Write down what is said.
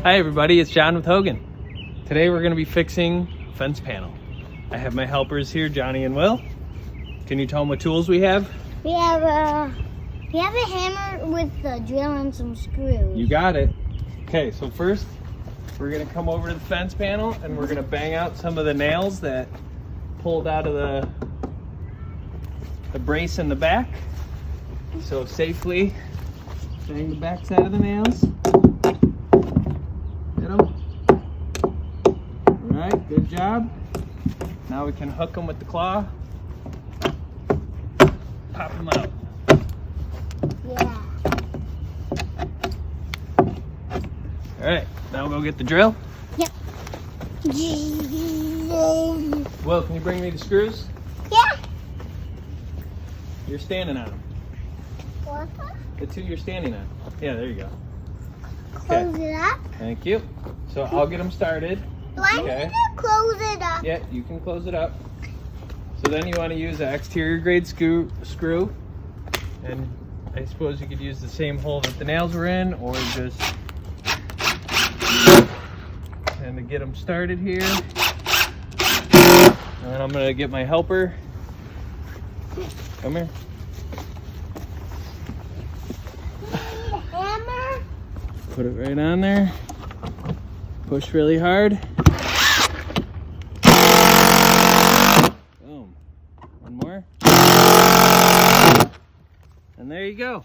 Hi everybody, it's John with Hogan. Today we're going to be fixing a fence panel. I have my helpers here, Johnny and Will. Can you tell them what tools we have? We have a hammer with a drill and some screws. You got it. Okay, so first we're going to come over to the fence panel and we're going to bang out some of the nails that pulled out of the brace in the back. So safely bang the back side of the nails. Hit them. Alright, good job. Now we can hook them with the claw. Pop them out. Yeah. Alright, now we'll go get the drill. Yep. Will, can you bring me the screws? Yeah. You're standing on them. What? The two you're standing on. Yeah, there you go. Close it up. Thank you. So I'll get them started. Do I Okay. need to close it up? Yeah, you can close it up. So then you want to use an exterior grade screw. And I suppose you could use the same hole that the nails were in, or just and to get them started here. And then I'm going to get my helper. Come here. Hammer. Put it right on there. Push really hard. Boom. One more. And there you go.